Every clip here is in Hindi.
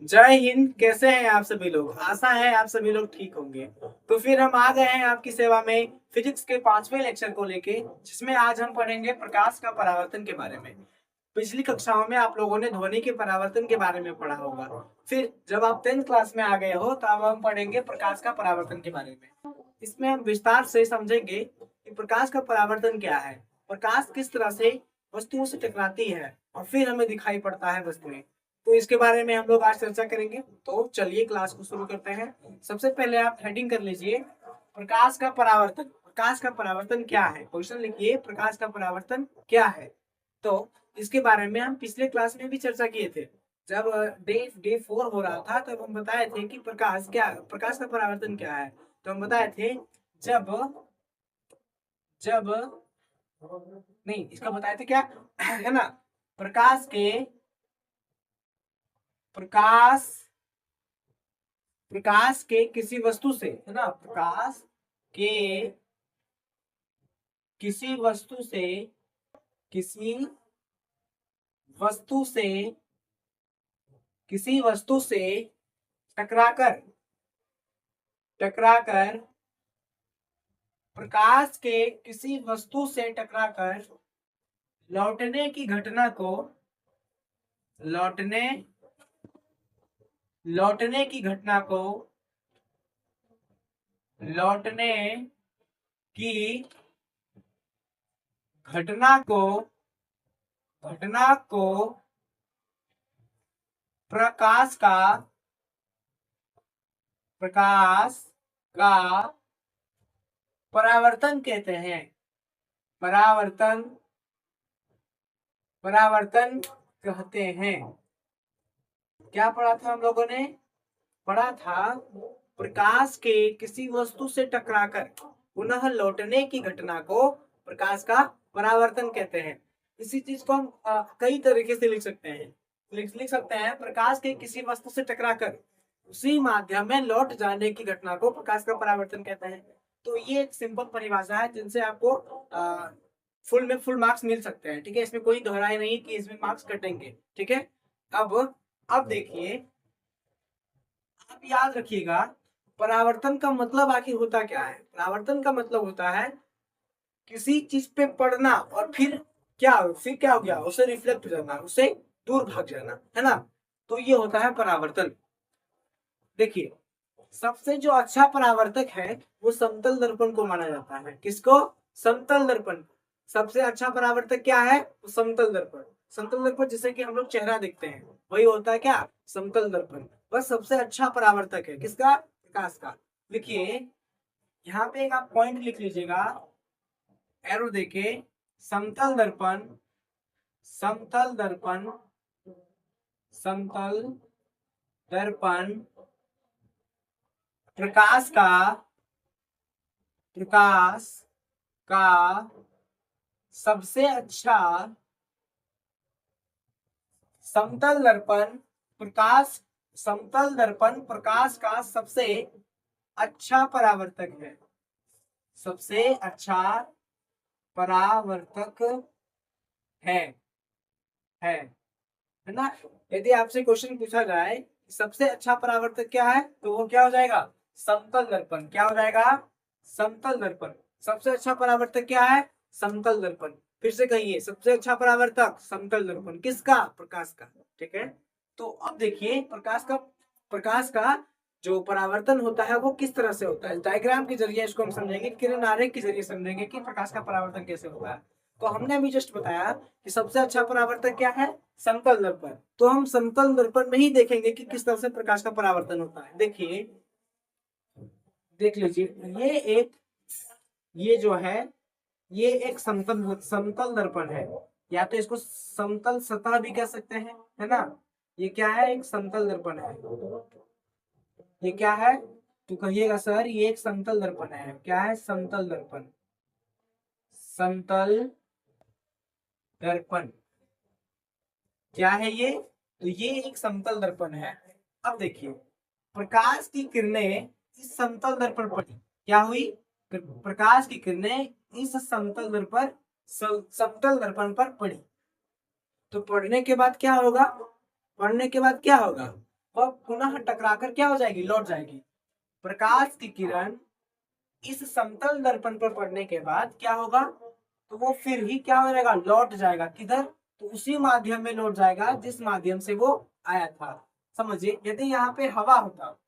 जय हिंद। कैसे हैं आप सभी लोग? आशा है आप सभी लोग ठीक होंगे। तो फिर हम आ गए हैं आपकी सेवा में फिजिक्स के 5वें लेक्चर को लेके, जिसमें आज हम पढ़ेंगे प्रकाश का परावर्तन के बारे में। पिछली कक्षाओं में आप लोगों ने ध्वनि के परावर्तन के बारे में पढ़ा होगा। फिर जब आप 10th क्लास में आ गए हो तो अब हम पढ़ेंगे प्रकाश का परावर्तन के बारे में। इसमें हम विस्तार से समझेंगे कि प्रकाश का परावर्तन क्या है, प्रकाश किस तरह से वस्तुओं से टकराती है और फिर हमें दिखाई पड़ता है वस्तुएं। तो इसके बारे में हम लोग आज चर्चा करेंगे। तो चलिए क्लास को शुरू करते हैं। सबसे पहले आप हेडिंग कर लीजिए, प्रकाश का परावर्तन। प्रकाश का परावर्तन क्या है? क्वेश्चन लिखिए, प्रकाश का परावर्तन क्या है। तो इसके बारे में हम पिछले क्लास में भी चर्चा किए थे। जब डे डे 4 हो रहा था तब हम बताए थे कि प्रकाश का परावर्तन क्या है। तो हम बताए थे, जब जब नहीं, इसका बताए थे क्या है ना, प्रकाश के प्रकाश प्रकाश के किसी वस्तु से, है ना, प्रकाश के किसी वस्तु से किसी वस्तु से किसी वस्तु से टकराकर टकराकर प्रकाश के किसी वस्तु से टकराकर लौटने की घटना को लौटने लौटने की घटना को लौटने की घटना को घटना को प्रकाश का प्रकाश का परावर्तन कहते हैं। परावर्तन परावर्तन कहते हैं। क्या पढ़ा था हम लोगों ने? पढ़ा था, प्रकाश के किसी वस्तु से टकराकर पुनः लौटने की घटना को प्रकाश का परावर्तन कहते हैं। इसी चीज को हम कई तरीके से लिख सकते हैं। लिख सकते हैं, प्रकाश के किसी वस्तु से टकराकर उसी माध्यम में लौट जाने की घटना को प्रकाश का परावर्तन कहते हैं। तो ये एक सिंपल परिभाषा है जिनसे आपको फुल मार्क्स मिल सकते हैं। ठीक है, इसमें कोई दोहराई नहीं कि इसमें मार्क्स कटेंगे। ठीक है, अब देखिए, आप याद रखिएगा, परावर्तन का मतलब आखिर होता क्या है? परावर्तन का मतलब होता है किसी चीज पे पड़ना और फिर क्या हो गया, उसे रिफ्लेक्ट हो जाना, उसे दूर भाग जाना, है ना। तो ये होता है परावर्तन। देखिए, सबसे जो अच्छा परावर्तक है वो समतल दर्पण को माना जाता है। किसको? समतल दर्पण। सबसे अच्छा परावर्तक क्या है? समतल दर्पण। समतल दर्पण जिसे कि हम लोग चेहरा देखते हैं, वही होता है क्या? समतल दर्पण। बस सबसे अच्छा परावर्तक है किसका? प्रकाश का। लिखिए, यहाँ पे एक आप पॉइंट लिख लीजिएगा, एरो देके, समतल दर्पण समतल दर्पण समतल दर्पण प्रकाश का प्रकाश का सबसे अच्छा समतल दर्पण प्रकाश समतल दर्पण प्रकाश का सबसे अच्छा परावर्तक है। सबसे अच्छा परावर्तक है है ना। यदि आपसे क्वेश्चन पूछा जाए सबसे अच्छा परावर्तक क्या है, तो वो क्या हो जाएगा? समतल दर्पण। क्या हो जाएगा? समतल दर्पण। सबसे अच्छा परावर्तक क्या है? समतल दर्पण। फिर से कहिए, सबसे अच्छा परावर्तक समतल दर्पण। किसका? प्रकाश का। ठीक है, तो अब देखिए, प्रकाश का जो परावर्तन होता है वो किस तरह से होता है। डायग्राम के जरिए इसको हम समझेंगे, किरण आरेख के जरिए समझेंगे कि प्रकाश का परावर्तन कैसे होता है। तो हमने अभी जस्ट बताया कि सबसे अच्छा परावर्तक क्या है? समतल दर्पण। तो हम समतल दर्पण में ही देखेंगे कि किस तरह से प्रकाश का परावर्तन होता है। देखिए, देख लीजिए, ये जो है, ये एक समतल समतल दर्पण है, या तो इसको समतल सतह भी कह सकते हैं, है ना। ये क्या है? एक समतल दर्पण है। ये क्या है? तो कहिएगा सर, ये एक समतल दर्पण है। क्या है? समतल दर्पण। समतल दर्पण क्या है ये? तो ये एक समतल दर्पण है। अब देखिए, प्रकाश की किरणें इस समतल दर्पण पर क्या हुई? प्रकाश की किरणें इस समतल दर्पण पर पड़ी। तो पढ़ने के बाद क्या होगा? वह पुनः टकराकर क्या हो जाएगी, लौट जाएगी। प्रकाश की किरण इस समतल दर्पण पर पड़ने के बाद क्या होगा, तो वो फिर ही क्या हो जाएगा, लौट जाएगा। किधर, तो उसी माध्यम में लौट जाएगा जिस माध्यम से वो आया था। समझिए, यदि यहाँ पे हवा होता,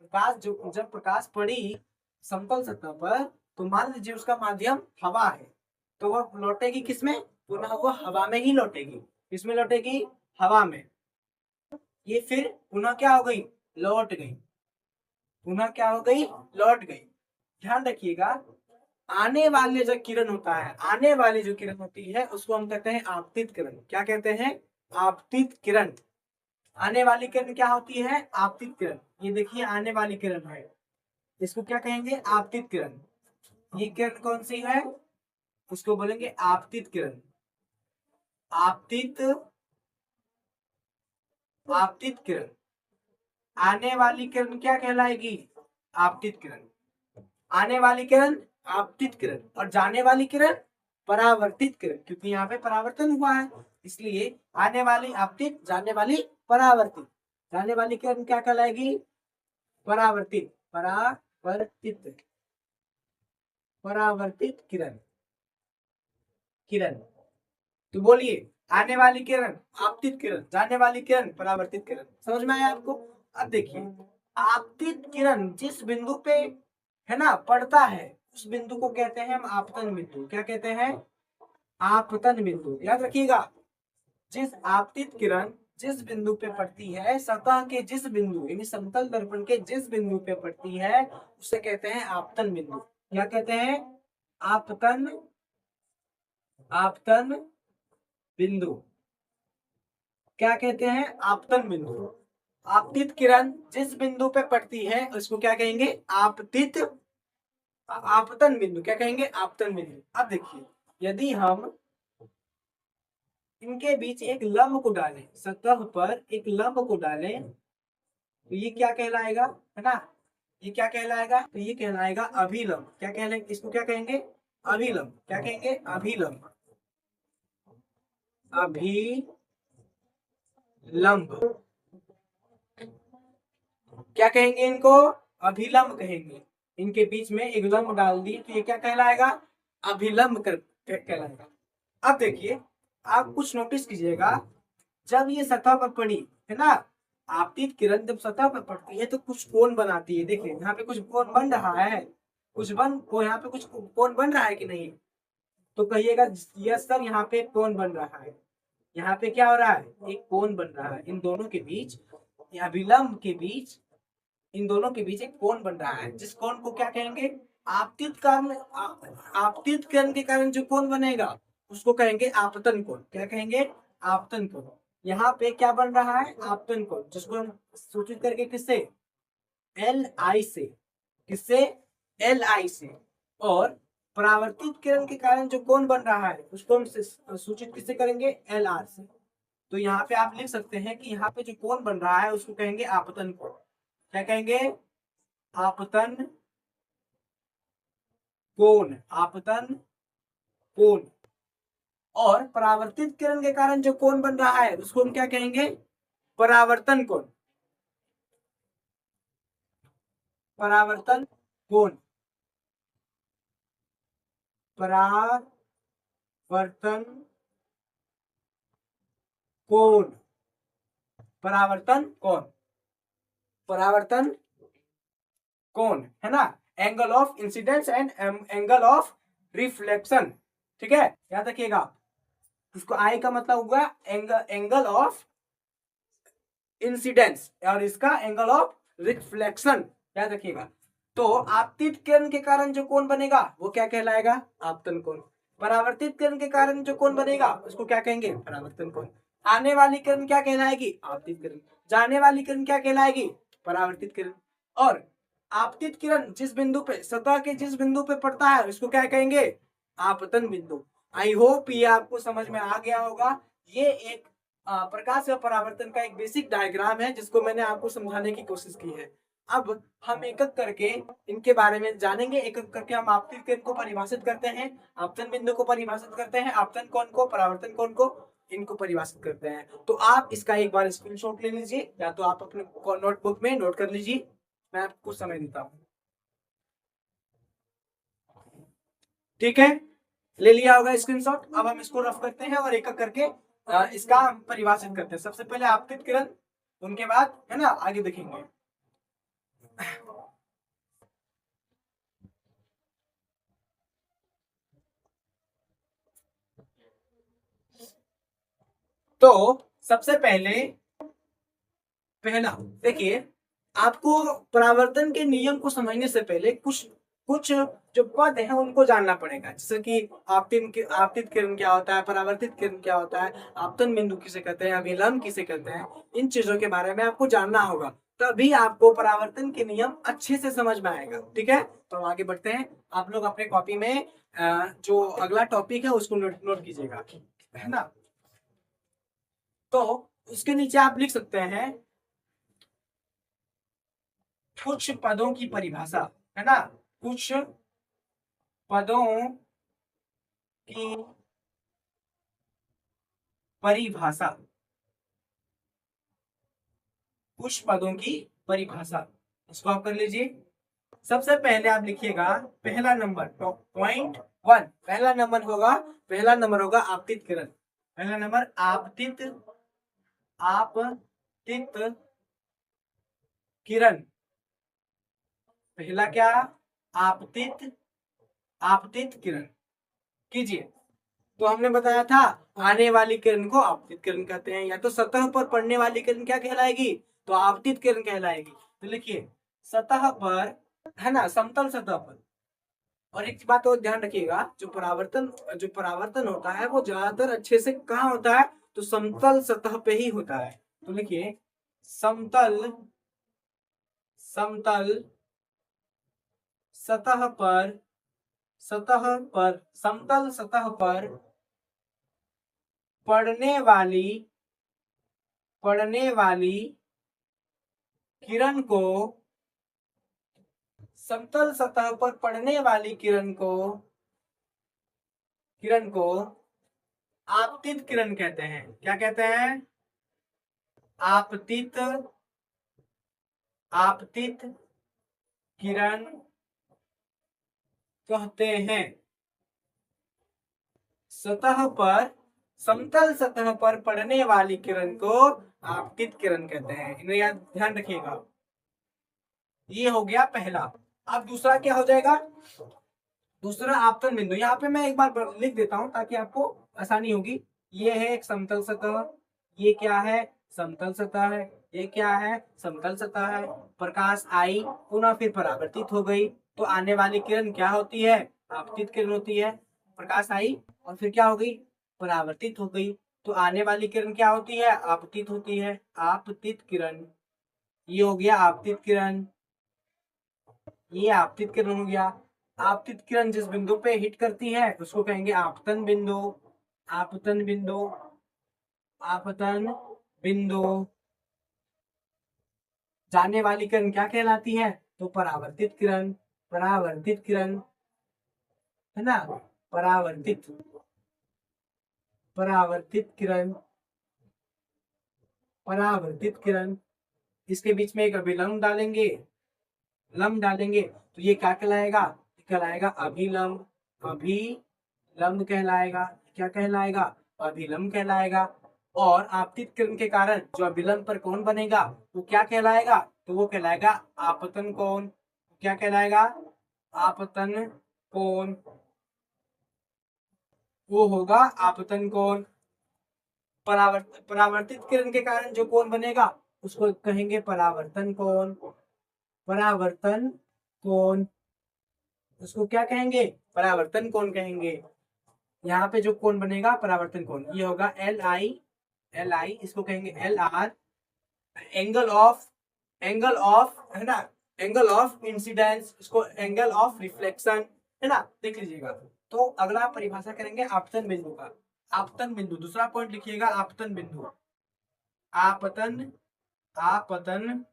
प्रकाश जो जब प्रकाश पड़ी समतल सतह पर, तो मान लीजिए उसका माध्यम हवा है, तो वह लौटेगी किसमें, पुनः वो हवा में ही लौटेगी। किसमें लौटेगी, हवा में। ये फिर पुनः क्या हो गई, लौट गई। पुनः क्या हो गई, लौट गई। ध्यान रखिएगा, आने वाले जो किरण होता है, आने वाली जो किरण होती है उसको हम कहते हैं आपतित किरण। क्या कहते हैं, आपतित किरण। आने वाली किरण क्या होती है, आपतित किरण। ये देखिए आने वाली किरण है, इसको क्या कहेंगे, आपतित किरण। ये किरण कौन सी है, उसको बोलेंगे आपतित किरण। आपतित, आपतित किरण। आने वाली किरण क्या कहलाएगी, आपतित किरण। आने वाली किरण आपतित किरण, और जाने वाली किरण परावर्तित किरण, क्योंकि यहाँ पे परावर्तन हुआ है, इसलिए आने वाली आपतित, जाने वाली परावर्तित। जाने वाली किरण क्या कहलाएगी, परावर्तित। परावर्तित, परावर्तित किरण। किरण, तो बोलिए, आने वाली किरण आपतित किरण, जाने वाली किरण परावर्तित किरण। समझ में आया आपको। अब देखिए, आपतित किरण जिस बिंदु पे है ना पड़ता है, उस बिंदु को कहते हैं हम आपतन बिंदु। क्या कहते हैं, आपतन बिंदु। याद रखिएगा, जिस आपतित किरण जिस बिंदु पे पड़ती है, सतह के जिस बिंदु यानी समतल दर्पण के जिस बिंदु पे पड़ती है, उसे कहते हैं आपतन बिंदु। क्या कहते हैं, आपतन, आपतन बिंदु। क्या कहते हैं, आपतन बिंदु। आपतित किरण जिस बिंदु पे पड़ती है उसको क्या कहेंगे, आपतित, आपतन बिंदु। क्या कहेंगे, आपतन बिंदु। अब देखिए, यदि हम इनके बीच एक लंब को डालें, सतह पर एक लंब को डालें, तो ये क्या कहलाएगा, है ना, ये क्या कहलाएगा, तो ये कहलाएगा अभिलंब। क्या कहलाएगा, इसको क्या कहेंगे, अभिलंब। क्या कहेंगे, अभिलंब। अभिलंब, क्या कहेंगे इनको, अभिलंब कहेंगे। इनके बीच में एक लंब डाल दी तो ये क्या कहलाएगा, अभिलंब कहलाएगा। अब देखिए, आप कुछ नोटिस कीजिएगा, जब ये सतह पर पड़ी है ना, आपतित किरण जब सतह पर पड़ती है तो कुछ कोण बनाती है। देखिए यहाँ पे कुछ कोण बन रहा है, कुछ बन को यहाँ पे कुछ कोण बन रहा है कि नहीं, तो कहिएगा यस सर, यहाँ पे कोण बन रहा है। यहाँ पे क्या हो रहा है, एक कोण बन रहा है। इन दोनों के बीच, अभिलंब के बीच, इन दोनों के बीच एक कोण बन रहा है, जिस कोण को क्या कहेंगे, आपतित कारण। आपतित किरण के कारण जो कोण बनेगा उसको कहेंगे आपतन कोण। क्या कहेंगे, आपतन कोण। यहाँ पे क्या बन रहा है, आपतन कोण, जिसको हम सूचित करके किससे, एल आई से। किससे, एल आई से। और परावर्तित किरण के कारण जो कोण बन रहा है उसको हम सूचित किससे करेंगे, एल आर से। तो यहाँ पे आप लिख सकते हैं कि यहाँ पे जो कोण बन रहा है उसको कहेंगे आपतन कोण। क्या कहेंगे, आपतन कोण, आपतन कोण। और परावर्तित किरण के कारण जो कोण बन रहा है उसको हम क्या कहेंगे, परावर्तन कोण। परावर्तन कोण, परावर्तन कोण, परावर्तन कोण, परावर्तन कोण, है ना। Angle of incidence and angle of reflection. ठीक है, याद रखिएगा। इसको आई का मतलब हुआ एंगल ऑफ इंसिडेंस, और इसका एंगल ऑफ रिफ्लेक्शन। याद रखिएगा। तो आपतित किरण के कारण जो कोण बनेगा वो क्या कहलाएगा, आपतन कोण। परावर्तित किरण के कारण जो कोण बनेगा उसको क्या कहेंगे, परावर्तन कोण। आने वाली किरण क्या कहलाएगी, आपतित किरण। जाने वाली किरण क्या कहलाएगी, परावर्तित किरण। और आपतित किरण जिस बिंदु पे, सतह के जिस बिंदु पे पड़ता है उसको क्या कहेंगे, आपतन बिंदु। आई होप ये आपको समझ में आ गया होगा। ये एक प्रकाश व परावर्तन का एक बेसिक डायग्राम है जिसको मैंने आपको समझाने की कोशिश की है। अब हम एक एक करके इनके बारे में जानेंगे। एक एक करके हम आपतित किरण को परिभाषित करते हैं, आपतन बिंदु को परिभाषित करते हैं, आपतन कोण को, परावर्तन कोण को, इनको परिभाषित करते हैं। तो आप इसका एक बार स्क्रीनशॉट ले लीजिए, या तो आप अपने नोटबुक में नोट कर लीजिए, मैं आपको कुछ समय देता हूँ। ठीक है, ले लिया होगा स्क्रीनशॉट। अब हम इसको रफ करते हैं और एक एक करके इसका परिभाषित करते हैं। सबसे पहले आपतित किरण, उनके बाद है ना आगे देखेंगे। तो सबसे पहला देखिए, आपको परावर्तन के नियम को समझने से पहले कुछ कुछ जो पद है उनको जानना पड़ेगा। जैसे कि आपतित किरण क्या होता है, परावर्तित किरण क्या होता है, आपतन बिंदु किसे कहते हैं, अभिलंब किसे कहते हैं, इन चीजों के बारे में आपको जानना होगा, तभी आपको परावर्तन के नियम अच्छे से समझ में आएगा। ठीक है, तो हम आगे बढ़ते हैं। आप लोग अपने कॉपी में जो अगला टॉपिक है उसको नोट कीजिएगा, है ना। तो उसके नीचे आप लिख सकते हैं कुछ पदों की परिभाषा, है ना, कुछ पदों की परिभाषा, कुछ पदों की परिभाषा, इसको आप कर लीजिए। सबसे पहले आप लिखिएगा पहला नंबर, तो पॉइंट 1 पहला नंबर होगा आपतित किरण। पहला नंबर आपतित किरण। पहला क्या, आपतित किरण कीजिए। तो हमने बताया था आने वाली किरण को आपतित किरण कहते हैं, या तो सतह पर पड़ने वाली किरण क्या कहलाएगी, तो आपतित किरण कहलाएगी। तो लिखिए सतह पर, है ना, समतल सतह पर। और एक बात और ध्यान रखिएगा, जो परावर्तन होता है वो ज्यादातर अच्छे से कहाँ होता है, तो समतल सतह पे ही होता है। तो लिखिए समतल समतल सतह पर समतल सतह पर पड़ने वाली किरण को, समतल सतह पर पड़ने वाली किरण को आपतित किरण कहते हैं। क्या कहते हैं, आपतित किरण कहते हैं। समतल सतह पर पड़ने वाली किरण को आपतित किरण कहते हैं। इन्हें याद ध्यान रखिएगा। ये हो गया पहला। अब दूसरा क्या हो जाएगा, दूसरा आपतन बिंदु। यहाँ पे मैं एक बार लिख देता हूँ ताकि आपको आसानी होगी। ये है एक समतल सतह, ये क्या है, समतल सतह है, ये क्या है, समतल सतह है। प्रकाश आई, पुनः फिर परावर्तित हो गई, तो आने वाली किरण क्या होती है, आपतित किरण होती है। प्रकाश आई और फिर क्या हो गई, परावर्तित हो गई, तो आने वाली किरण क्या होती है, आपतित होती है, आपतित किरण। ये हो गया आपतित किरण, ये आपतित किरण हो गया। आपतित किरण जिस बिंदु पे हिट करती है उसको कहेंगे आपतन बिंदु। आपतन बिंदु, आपतन बिंदु। जाने वाली किरण क्या कहलाती है, तो परावर्तित किरण। परावर्तित किरण, है ना, परावर्तित परावर्तित किरण, परावर्तित किरण। इसके बीच में एक अभिलंब डालेंगे, लंब डालेंगे, तो ये क्या कहलाएगा, कहलाएगा अभिलंब। अभिलंब कहलाएगा। क्या कहलाएगा, अभिलंब कहलाएगा। और आपतित किरण के कारण जो अभिलंब पर कोण बनेगा वो क्या कहलाएगा, तो वो कहलाएगा आपतन कोण। क्या कहलाएगा, आपतन कोण, वो होगा आपतन कोण। परावर्तित किरण के कारण जो कोण बनेगा उसको कहेंगे परावर्तन कोण। परावर्तन कोण, उसको क्या कहेंगे, परावर्तन कोण कहेंगे। यहाँ पे जो कोण बनेगा परावर्तन कोण, ये होगा एल आई, इसको कहेंगे एल आर। एंगल ऑफ है ना, एंगल ऑफ इंसिडेंस, इसको एंगल ऑफ रिफ्लेक्शन, है ना, देख लीजिएगा। तो अगला परिभाषा करेंगे आपतन बिंदु का। आपतन बिंदु, दूसरा पॉइंट लिखिएगा आपतन बिंदु। आपतन आपतन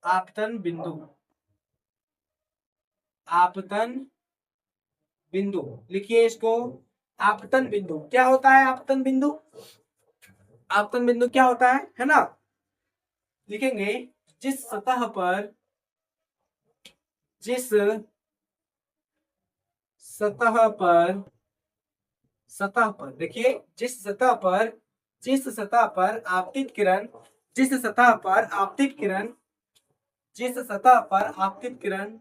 आपतन बिंदु, आपतन बिंदु लिखिए इसको। आपतन बिंदु क्या होता है? आपतन बिंदु, आपतन बिंदु क्या होता है ना? लिखेंगे जिस सतह पर, जिस सतह पर, सतह पर देखिए, जिस सतह पर, जिस सतह पर आपतित किरण, जिस सतह पर आपतित किरण, जिस सतह पर आपतित किरण,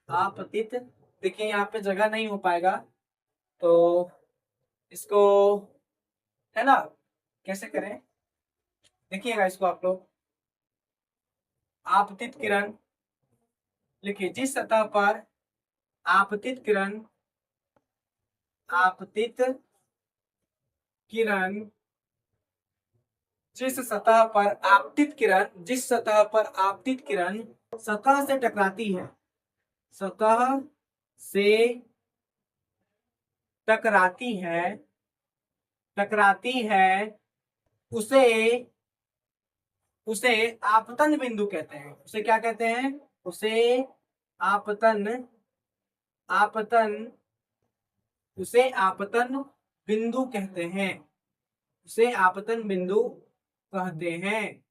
आपतित, देखिए यहाँ पे जगह नहीं हो पाएगा तो इसको, है ना, कैसे करें, देखिएगा इसको आप लोग। आपतित किरण लिखिए, जिस सतह पर आपतित किरण, आपतित किरण, जिस सतह पर आपतित किरण, जिस सतह पर आपतित किरण सतह से टकराती है, सतह से टकराती है, टकराती है, उसे, उसे आपतन बिंदु कहते हैं। उसे क्या कहते हैं? उसे आपतन, आपतन, उसे आपतन बिंदु कहते हैं, उसे आपतन बिंदु कहते हैं।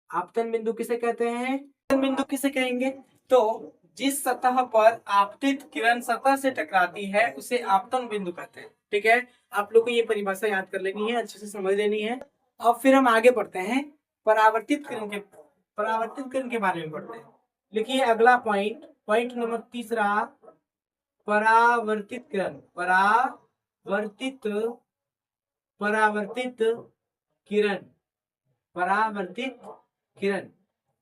आपतन बिंदु किसे कहते हैं? आपतन बिंदु किसे कहेंगे? तो जिस सतह पर आपतित किरण सतह से टकराती है उसे आपतन बिंदु कहते हैं। ठीक है, आप लोग को ये परिभाषा याद कर लेनी है, अच्छे से समझ लेनी है। अब फिर हम आगे बढ़ते हैं, परावर्तित किरण के, परावर्तित किरण के बारे में पढ़ते हैं। लिखिए अगला पॉइंट, पॉइंट नंबर तीसरा, परावर्तित किरण, परावर्तित, परावर्तित किरण, परावर्तित किरण,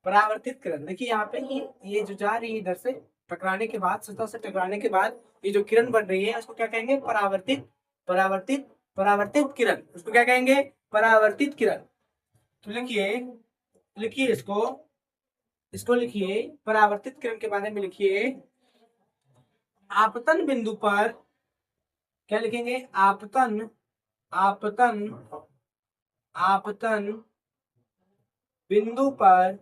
परावर्तित किरण। देखिए यहाँ पे ये जो जा रही है इधर से टकराने के बाद, सतह से टकराने के बाद ये जो किरण बन रही है उसको क्या कहेंगे? परावर्तित, परावर्तित, परावर्तित किरण, उसको क्या कहेंगे? परावर्तित किरण। तो लिखिए, लिखिए इसको, इसको लिखिए, परावर्तित किरण के बारे में लिखिए। आपतन बिंदु पर क्या लिखेंगे? आपतन, आपतन, आपतन बिंदु पर,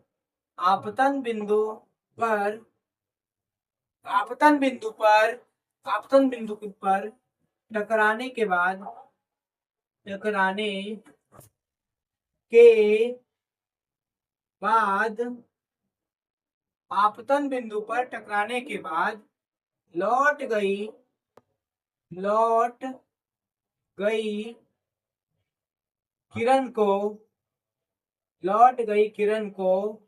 आपतन बिंदु पर, आपतन बिंदु पर, आपतन बिंदु पर टकराने के बाद, टकराने के बाद, आपतन बिंदु पर टकराने के बाद लौट गई, लौट गई किरण को, लौट गई किरण को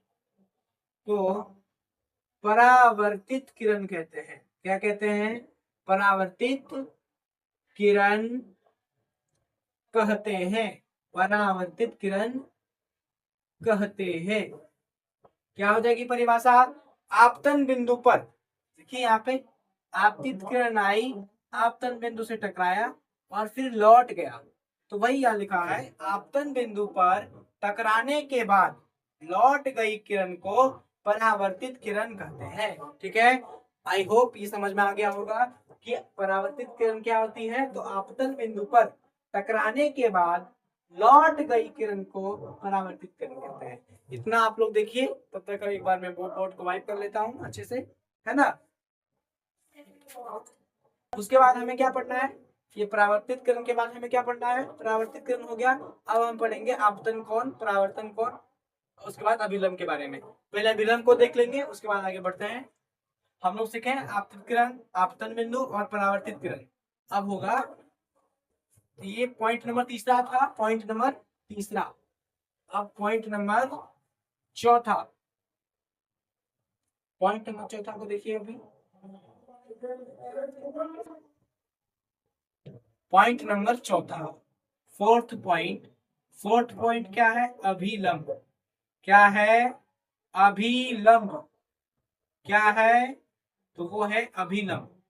परावर्तित किरण कहते हैं। क्या कहते हैं? परावर्तित किरण कहते हैं, परावर्तित किरण कहते हैं। क्या हो जाएगी परिभाषा? आपतन बिंदु पर, देखिए यहाँ पे आपतित किरण आई, आपतन बिंदु से टकराया और फिर लौट गया, तो वही यहाँ लिखा है, आपतन बिंदु पर टकराने के बाद लौट गई किरण को परावर्तित किरण कहते हैं। ठीक है, आई होप ये समझ में आ गया होगा कि परावर्तित किरण क्या होती है। तो आपतन बिंदु पर टकराने के बाद लौट गई किरण को परावर्तित किरण कहते हैं। इतना आप लोग देखिए, तब तक एक बार मैं बोर्ड को वाइप कर लेता हूँ अच्छे से, है ना। उसके बाद हमें क्या पढ़ना है? ये परावर्तित किरण के बाद हमें क्या पढ़ना है? परावर्तित किरण हो गया, अब हम पढ़ेंगे आपतन कोण, परावर्तन कोण, उसके बाद अभिलंब के बारे में। पहले अभिलंब को देख लेंगे, उसके बाद आगे बढ़ते हैं। हम लोग सीखे आपतित किरण, आपतन बिंदु और परावर्तित किरण। अब होगा, ये पॉइंट नंबर तीसरा था, पॉइंट नंबर तीसरा। अब पॉइंट नंबर चौथा, पॉइंट नंबर चौथा को देखिए अभी। पॉइंट नंबर चौथा, फोर्थ पॉइंट, फोर्थ पॉइंट क्या है? अभिलंब। क्या है? अभिलंब। क्या है? तो वो है अभिलंब।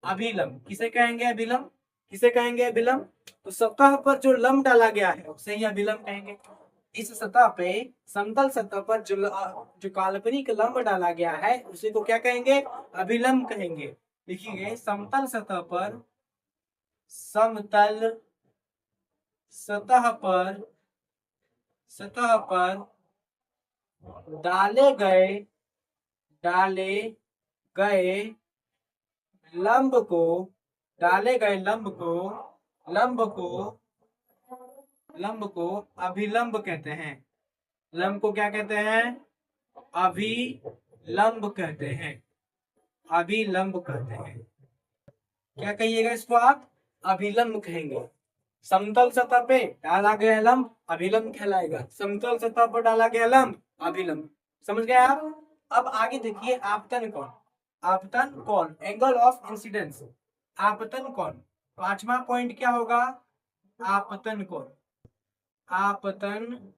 अभिलंब किसे कहेंगे? अभिलंब किसे कहेंगे? अभिलंब तो सतह पर जो लंब डाला गया है उसे ही अभिलंब कहेंगे। इस सतह पे, समतल सतह पर जो काल्पनिक लंब डाला गया है उसी को क्या कहेंगे? अभिलंब कहेंगे। लिखिए समतल सतह पर, समतल सतह पर, सतह पर डाले गए, डाले गए लंब को, डाले गए लंब को अभिलंब कहते हैं। लंब को क्या कहते हैं? अभिलंब कहते हैं। अभिलंब कहते हैं। क्या कहिएगा इसको आप? अभिलंब कहेंगे। समतल सतह पे डाला गया लंब अभिलंब कहलाएगा। समतल सतह पर डाला गया लंब अभिलंब। समझ गए आप? अब आगे देखिए आपतन कोण। आपतन कोण, एंगल ऑफ इंसिडेंस। आपतन कोण, पांचवा पॉइंट क्या होगा? आपतन कोण। आपतन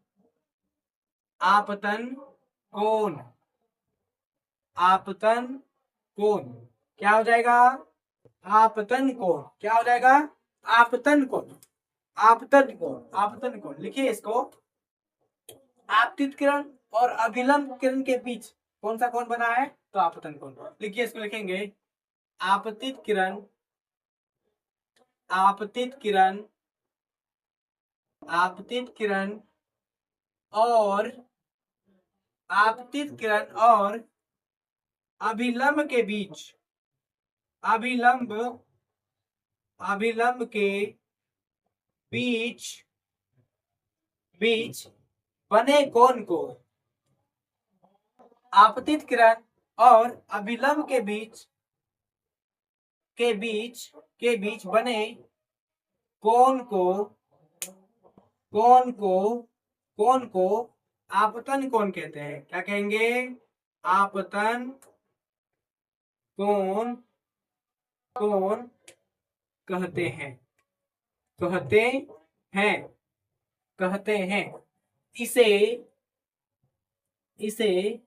आपतन कोण। आपतन कोण क्या हो जाएगा? आपतन कोण। क्या हो जाएगा? आपतन कोण। आपतन कोण। आपतन कोण लिखिए इसको। आपतित किरण और अभिलंब किरण के बीच कौन सा कोण बना है? तो आपतन कोण। लिखिए इसको, लिखेंगे आपतित किरण, आपतित किरण, आपतित किरण और आपतित किरण और अभिलंब के बीच, अभिलंब अभिलंब के बीच बीच बने कोण को आपतित किरण और अभिलंब के बीच बने कोण को आपतन कोण कहते हैं। क्या कहेंगे? आपतन कोण कहते हैं। कहते हैं। इसे किससे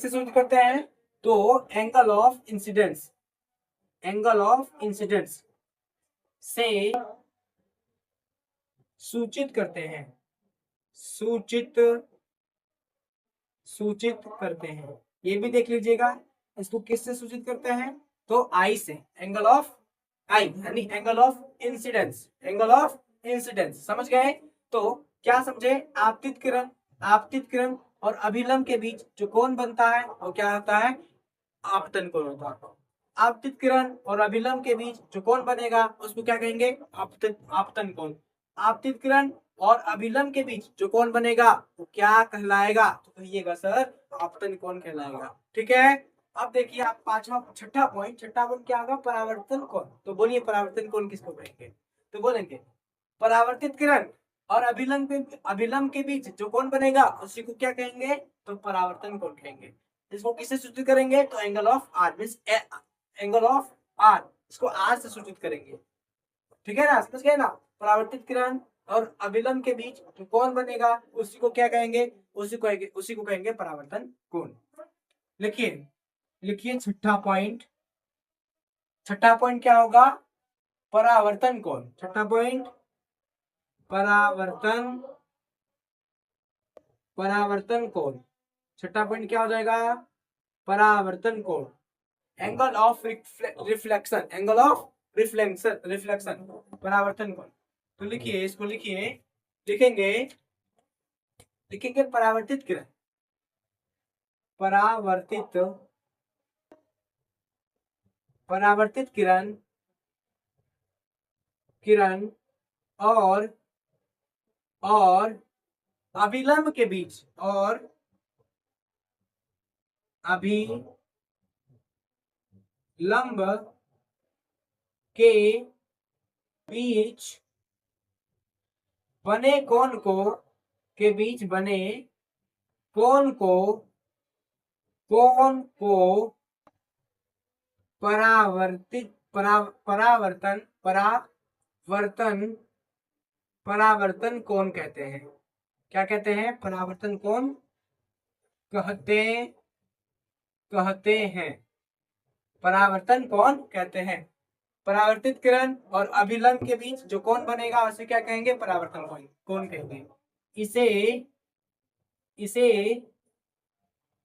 सूचित करते हैं? तो angle of incidence, angle of incidence से सूचित करते हैं। सूचित करते हैं। ये भी देख लीजिएगा, इसको किससे सूचित करते हैं? तो आई से, एंगल ऑफ आई यानी angle of incidence. Angle of incidence समझ गए? तो क्या समझे? आपतित किरण और अभिलंब के बीच जो कोण बनता है वो क्या होता है? आपतन कोण होता है। आपतित किरण और अभिलंब के बीच जो कोण बनेगा उसको क्या कहेंगे? आपतन कोण। आपतित किरण और अभिलंब के बीच जो कोण बनेगा वो क्या कहलाएगा? तो कहिएगा सर आपतन कोण कहलाएगा। ठीक है। अब देखिए आप छठा पॉइंट क्या होगा? परावर्तन कोण। तो बोलिए परावर्तन कोण किसको कहेंगे? तो बोलेंगे परावर्तित किरण और अभिलंब के बीच जो कोण बनेगा उसी को क्या कहेंगे? तो परावर्तन कोण कहेंगे। इसको किससे सूचित करेंगे? तो angle of R, means angle of R, इसको आर से सूचित करेंगे। ठीक है ना? समझ गए ना? परावर्तित किरण और अभिलंब के बीच जो कोण बनेगा उसी को क्या कहेंगे? उसी को कहेंगे परावर्तन कोण। लिखिए छठा पॉइंट क्या होगा? परावर्तन कोण। छठा पॉइंट परावर्तन कोण। छठा पॉइंट क्या हो जाएगा? परावर्तन कोण। Angle of reflection, angle of reflection परावर्तन कोण। तो लिखिए इसको, लिखेंगे परावर्तित किरण, परावर्तित किरण और अभिलंब के बीच, और अभिलंब के बीच बने कोण को परावर्तन कोण कहते हैं। क्या कहते हैं? परावर्तन कोण कहते हैं। परावर्तन कोण कहते हैं। परावर्तित किरण और अभिलंब के बीच जो कोण बनेगा उसे क्या कहेंगे? परावर्तन कोण कहेंगे। इसे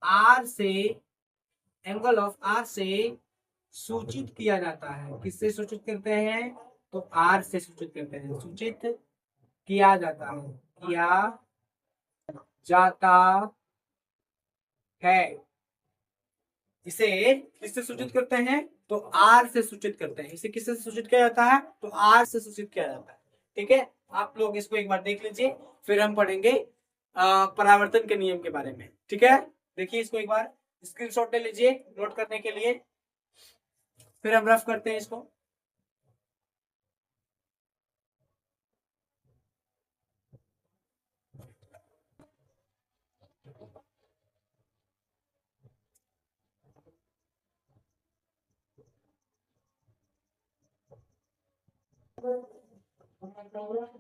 आर से, एंगल ऑफ आर से सूचित किया जाता है। किससे सूचित करते हैं? तो आर से सूचित करते हैं। सूचित किया जाता है। इसे किससे सूचित करते हैं? तो आर से सूचित करते हैं। इसे किससे सूचित किया जाता है? तो आर से सूचित किया जाता है। ठीक है, आप लोग इसको एक बार देख लीजिए, फिर हम पढ़ेंगे परावर्तन के नियम के बारे में। ठीक है, देखिए इसको एक बार स्क्रीनशॉट ले लीजिए नोट करने के लिए, फिर हम रफ करते हैं इसको।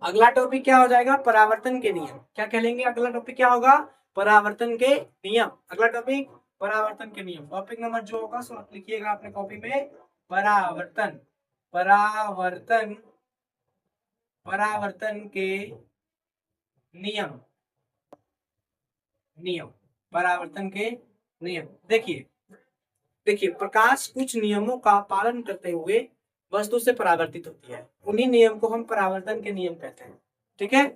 अगला टॉपिक क्या हो जाएगा? परावर्तन के नियम। क्या कहलेंगे? अगला टॉपिक क्या होगा? परावर्तन के नियम। अगला टॉपिक परावर्तन के नियम। टॉपिक नंबर जो होगा सो लिखिएगा अपने कॉपी में, परावर्तन। परावर्तन, परावर्तन के नियम। नियम, परावर्तन के नियम। देखिए देखिए, प्रकाश कुछ नियमों का पालन करते हुए वस्तु से परावर्तित होती है, उन्हीं नियम को हम परावर्तन के नियम कहते हैं। ठीक है,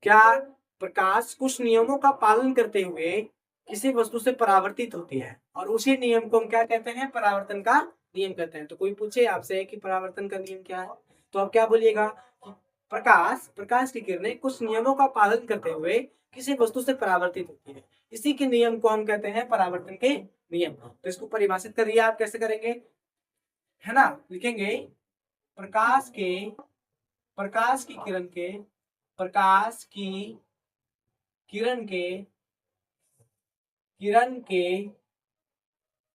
क्या? प्रकाश कुछ नियमों का पालन करते हुए किसी वस्तु से परावर्तित होती है, और उसी नियम को हम क्या कहते हैं? परावर्तन का नियम कहते हैं। तो कोई पूछे आपसे कि परावर्तन का नियम क्या है, तो आप क्या बोलिएगा? प्रकाश, प्रकाश की किरणें कुछ नियमों का पालन करते हुए किसी वस्तु से परावर्तित होती है, इसी के नियम को हम कहते हैं परावर्तन के नियम। तो इसको परिभाषित करिए, आप कैसे करेंगे? है ना, लिखेंगे प्रकाश के, प्रकाश की किरण के, प्रकाश की किरण के, किरण के,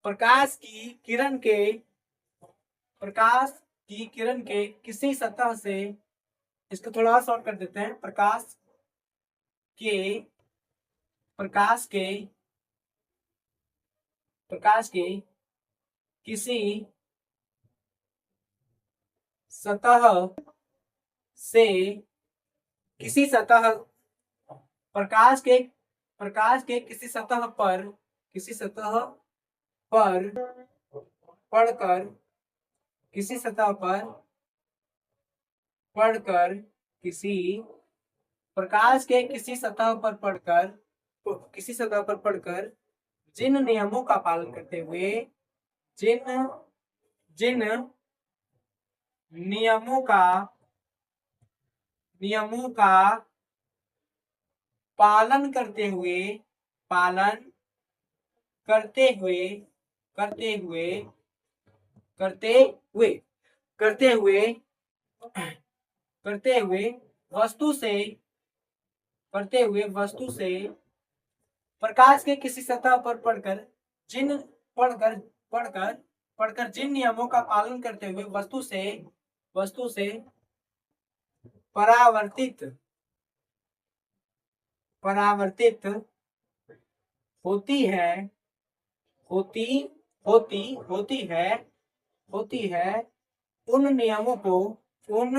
प्रकाश की किरण के, प्रकाश की किरण के किसी सतह से, इसको थोड़ा शॉर्ट कर देते हैं, प्रकाश के, प्रकाश के, प्रकाश के किसी सतह से, किसी सतह, प्रकाश के, प्रकाश के किसी सतह पर, किसी सतह पर पढ़कर, किसी सतह पर पढ़कर, किसी प्रकाश के किसी सतह पर पढ़कर, किसी सतह पर पढ़कर जिन नियमों का पालन करते हुए, जिन जिन नियमों का, नियमों का पालन करते हुए, पालन करते हुए, करते हुए, करते हुए, करते हुए, करते हुए वस्तु से, करते हुए वस्तु से प्रकाश के किसी सतह पर पढ़कर, जिन पढ़कर पढ़कर पढ़कर जिन नियमों का पालन करते हुए वस्तु से, वस्तु से परावर्तित, परावर्तित होती है, होती होती होती है, होती है, उन नियमों को, उन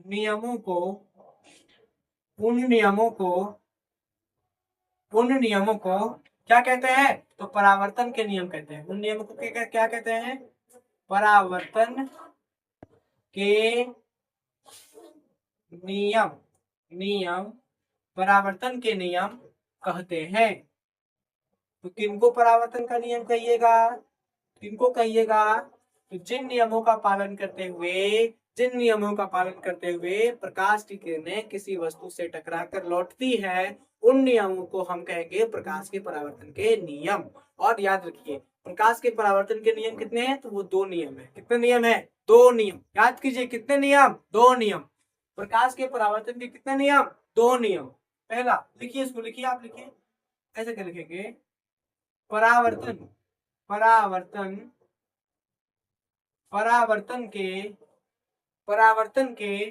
नियमों को, उन नियमों को, उन नियमों को क्या कहते हैं? तो परावर्तन के नियम कहते हैं। उन नियमों को क्या कहते हैं? परावर्तन के नियम, नियम, परावर्तन के नियम कहते हैं। तो किनको परावर्तन का नियम कहिएगा? किनको कहिएगा? तो जिन नियमों का पालन करते हुए, जिन नियमों का पालन करते हुए प्रकाश की किरणें किसी वस्तु से टकराकर लौटती है, उन नियमों को हम कहेंगे प्रकाश के परावर्तन के नियम। और याद रखिए, प्रकाश के परावर्तन के नियम कितने हैं? तो वो दो नियम है। कितने नियम है? दो नियम। याद कीजिए, कितने नियम? दो नियम। प्रकाश के परावर्तन के कितने नियम? दो नियम। पहला लिखिए, इसको लिखिए, आप लिखिए, ऐसे कर लिखेंगे, परावर्तन, परावर्तन, परावर्तन के, परावर्तन के,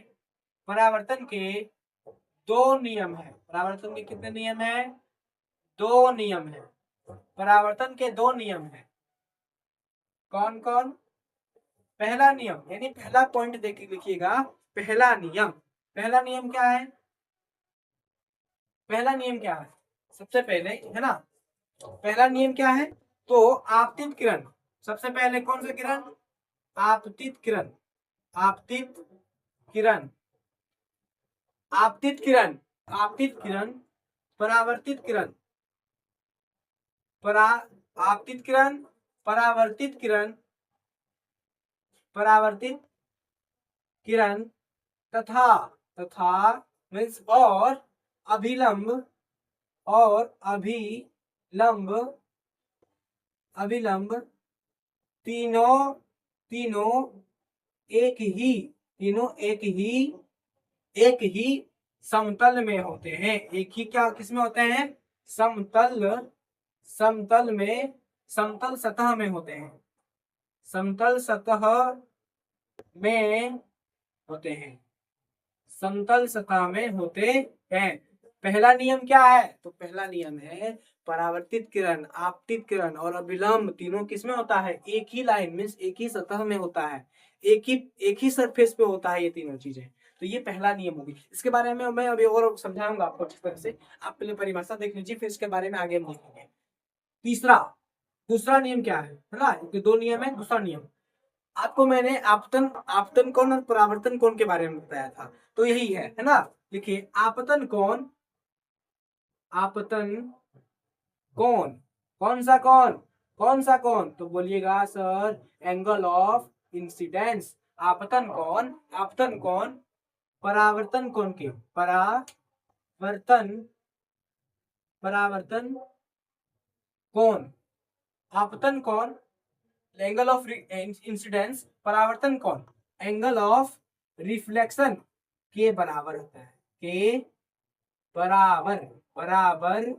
परावर्तन के दो नियम है। परावर्तन के कितने नियम है? दो नियम है। परावर्तन के दो नियम है। कौन कौन? पहला नियम, यानी पहला पॉइंट देखिए, लिखिएगा, पहला नियम। पहला नियम क्या है? पहला नियम क्या है? सबसे पहले, है ना, पहला नियम क्या है? तो आपतित किरण, सबसे पहले कौन सा किरण? आपतित किरण, आपतित किरण, आपतित किरण, आपतित किरण, परावर्तित किरण, परा आपतित किरण, परावर्तित किरण, परावर्तित किरण तथा तथा मीन्स और अभिलंब, और अभिलंब, अभिलंब तीनों तीनों एक ही तीनों एक ही समतल में होते हैं। एक ही क्या किसमें होते हैं? समतल, समतल में, समतल सतह में होते हैं, समतल सतह में होते हैं, समतल सतह में होते हैं। पहला नियम क्या है? तो पहला नियम है परावर्तित किरण, आपतित किरण और अभिलंब तीनों किसमें होता है? एक ही लाइन मीन्स एक ही सतह में होता है, एक ही सरफेस पे होता है ये तीनों चीजें। तो ये पहला नियम होगी। इसके बारे में मैं अभी और समझाऊंगा आपको अच्छी तरह से। आप पहले परिभाषा देख लीजिए, फिर इसके बारे में आगे हम देखेंगे। तीसरा, दूसरा नियम क्या है ना? दो नियम है, दूसरा नियम आपको मैंने आपतन, आपतन कोण और परावर्तन कोण के बारे में बताया था, तो यही है ना? देखिए आपतन कोण, आपतन कोण, कौन सा कोण? कौन सा कोण? तो बोलिएगा सर एंगल ऑफ इंसिडेंस। आपतन कोण, आपतन कोण परावर्तन कोण के, परावर्तन, परावर्तन कोण, आपतन कोण एंगल ऑफ इंसिडेंस, परावर्तन कोण एंगल ऑफ रिफ्लेक्शन के बराबर होता है, के बराबर, बराबर,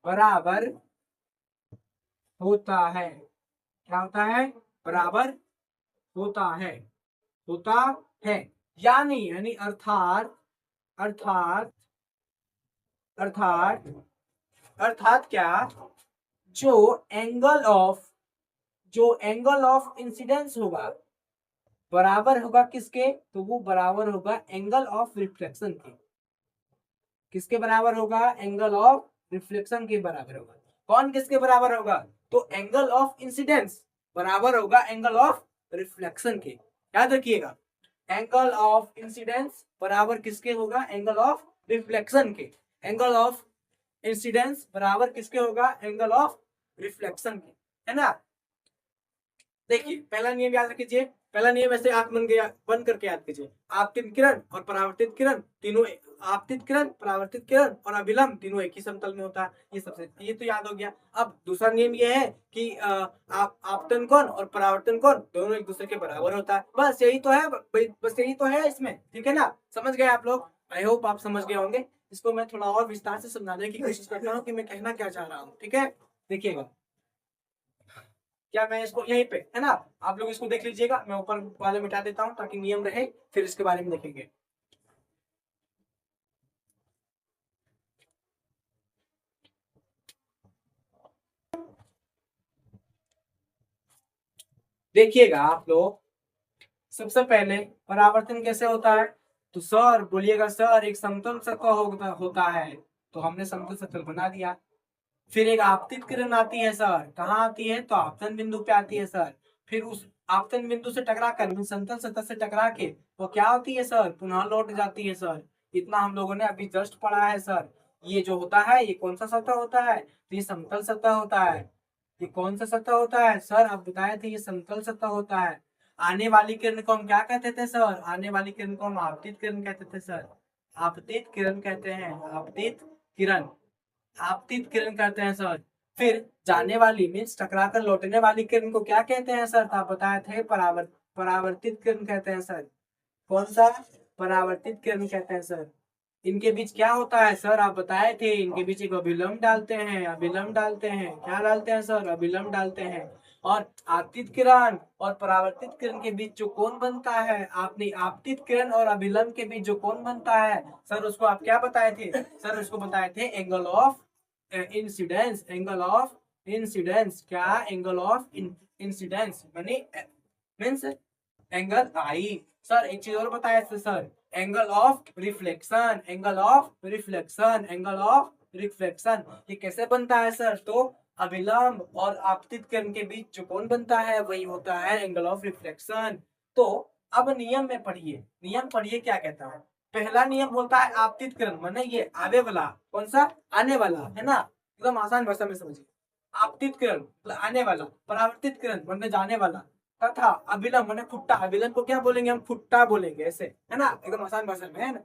बराबर होता है। क्या होता है? बराबर होता है, होता है। यानी यानी अर्थात, अर्थात, अर्थात, अर्थात क्या? जो एंगल ऑफ, जो एंगल ऑफ इंसिडेंस होगा बराबर होगा किसके? तो वो बराबर होगा एंगल ऑफ रिफ्लेक्शन के। किसके बराबर होगा? एंगल ऑफ रिफ्लेक्शन के बराबर होगा। कौन किसके बराबर होगा? तो एंगल ऑफ इंसिडेंस बराबर होगा एंगल ऑफ रिफ्लेक्शन के। याद रखिएगा, एंगल ऑफ इंसिडेंस बराबर किसके होगा? एंगल ऑफ रिफ्लेक्शन के। एंगल ऑफ इंसिडेंस बराबर किसके होगा? एंगल ऑफ रिफ्लेक्शन के, है ना? देखिए पहला नियम याद रखिए, पहला नियम ऐसे आंख बंद करके याद कीजिए। आपतित किरण और परावर्तित किरण तीनों, आपतित किरण, परावर्तित किरण और अभिलंब तीनों एक ही समतल में होता है। ये सबसे, ये तो याद हो गया। अब दूसरा नियम ये है कि आपतन कोण और परावर्तन कोण दोनों एक दूसरे के बराबर होता है। बस यही तो है, बस यही तो है इसमें, ठीक है ना? समझ गए आप लोग? आई होप आप समझ गए होंगे। इसको मैं थोड़ा और विस्तार से समझाने की कोशिश करता हूँ कि मैं कहना क्या चाह रहा हूँ, ठीक है? देखिएगा, क्या मैं इसको यहीं पे, है ना, आप लोग इसको देख लीजिएगा, मैं ऊपर वाले मिटा देता हूँ ताकि नियम रहे, फिर इसके बारे में देखेंगे। देखिएगा आप लोग, सबसे पहले परावर्तन कैसे होता है? तो सर बोलिएगा सर एक समतल सतह होता है, तो हमने समतल सतह बना दिया। फिर एक आपतित किरण आती है सर, कहाँ आती है? तो आपतन बिंदु पे आती है सर। फिर उस आपतन बिंदु से टकरा कर समतल सतह से टकरा के वो क्या होती है सर? पुनः लौट जाती है सर। इतना हम लोगों ने अभी जस्ट पढ़ा है सर। ये जो होता है ये कौन सा सतह होता है? तो ये समतल सतह होता है। ये कौन सा सतह होता है सर? आप बताए थे ये समतल सतह होता है। आने वाली किरण को हम क्या कहते थे सर? आने वाली किरण को हम आपतित किरण कहते थे सर। आपतित किरण कहते हैं, आपतित किरण, आपतित किरण कहते हैं सर। फिर जाने वाली मीन्स टकरा कर लौटने वाली किरण को क्या कहते हैं सर? आप बताए थे परावर्तित किरण कहते हैं सर। कौन सा? परावर्तित किरण कहते हैं सर। इनके बीच क्या होता है सर? आप बताए थे इनके बीच एक अभिलंब डालते हैं, अभिलंब डालते हैं। क्या डालते हैं सर? अभिलंब डालते हैं। और आपतित किरण और परावर्तित किरण के बीच जो कोण बनता है, आपने आपतित किरण और अभिलंब के बीच जो कोण बनता है सर, उसको आप क्या बताए थे सर? उसको बताए थे angle of incidence. Angle of incidence, क्या? एंगल ऑफ इंसिडेंस यानी मीन्स एंगल आई। सर एक चीज और बताया था sir, angle of reflection, angle of reflection, angle of reflection. ये कैसे बनता है सर? तो अभिलंब और आपतित किरण के बीच जो कोण बनता है वही होता है एंगल ऑफ रिफ्लेक्शन। तो अब नियम में पढ़िए, नियम पढ़िए क्या कहता है। पहला नियम बोलता है आपतित किरण माने ये आवे वाला, कौन सा? आने वाला, है ना? एकदम आसान भाषा में समझिए। आपतित किरण मतलब आने वाला, परावर्तित किरण मतलब जाने वाला, तथा अभिलंब मैंने फुट्टा, अभिलंब को क्या बोलेंगे हम, फुट्टा बोलेंगे, ऐसे है ना, एकदम आसान भाषा में है ना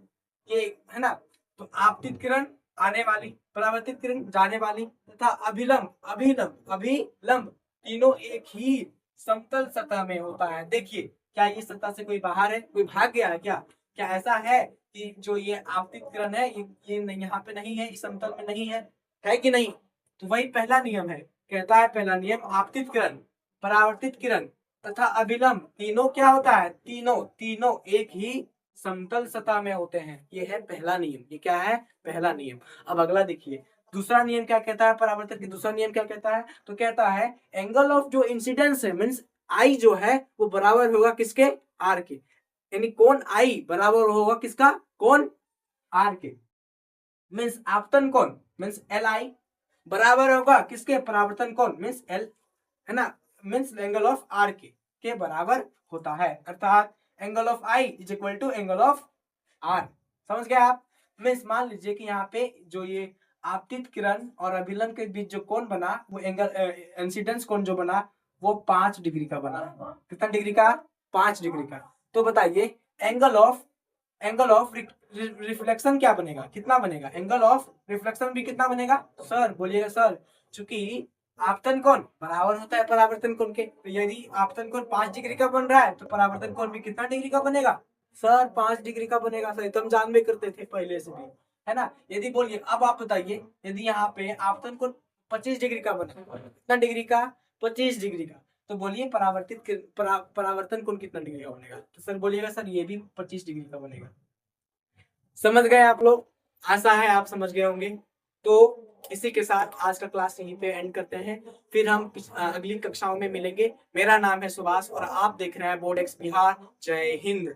ये, है ना। तो आपतित किरण आने वाली, परावर्तित किरण जाने वाली, तथा अभिलंब अभिलंब अभिलंब तीनों एक ही समतल सतह में होता है। देखिए क्या ये सतह से कोई बाहर है, कोई भाग गया है क्या, क्या ऐसा है कि जो ये आपतित किरण है ये यहाँ पे नहीं है, इस समतल में नहीं है कि नहीं। तो वही पहला नियम है, कहता है पहला नियम, आपतित किरण, परावर्तित किरण तथा अभिलंब तीनों क्या होता है, तीनों तीनों एक ही समतल सतह में होते हैं। ये है पहला नियम, ये क्या है, पहला नियम। अब अगला देखिए, दूसरा नियम क्या कहता है, परावर्तन की दूसरा नियम क्या कहता है, तो कहता है एंगल ऑफ जो इंसिडेंस है मीन्स आई जो है वो बराबर होगा किसके, आर के, यानी कोण आई बराबर होगा किसका, कोण आर के। मीन्स आपतन कोण मीन्स एल आई बराबर होगा किसके, परावर्तन कोण मीन्स एल, है ना, मीन्स एंगल ऑफ आर के बराबर होता है, अर्थात angle of I is equal to angle of R. समझ गए आप। मीन्स मान लीजिए कि यहाँ पे जो ये आपतित किरण और अभिलंब के बीच जो कोण बना वो एंगल इंसिडेंस कोण जो बना वो 5 डिग्री का बना। कितना डिग्री का, 5 डिग्री का। तो बताइए एंगल ऑफ रिफ्लेक्शन क्या बनेगा, कितना बनेगा, एंगल ऑफ रिफ्लेक्शन भी कितना बनेगा, तो सर बोलिएगा सर, चूंकि आपतन कोण बराबर होता है परावर्तन कोण के, तो यदि आपतन कोण 5 डिग्री का बन रहा है तो परावर्तन कोण भी कितना डिग्री का बनेगा, सर 5 डिग्री का बनेगा। सर तो हम जान भी करते थे पहले से भी, है ना। यदि बोलिए अब आप बताइए, यदि यहाँ पे आपतन कोण 25 डिग्री का बना, कितना डिग्री का, 25 डिग्री का, तो बोलिए परावर्तन कोण कितना डिग्री का बनेगा, तो सर बोलिएगा सर ये भी 25 डिग्री का बनेगा। समझ गए आप लोग, आशा है आप समझ गए होंगे। तो इसी के साथ आज का क्लास यहीं पे एंड करते हैं, फिर हम अगली कक्षाओं में मिलेंगे। मेरा नाम है सुभाष और आप देख रहे हैं बोर्ड एक्स बिहार। जय हिंद।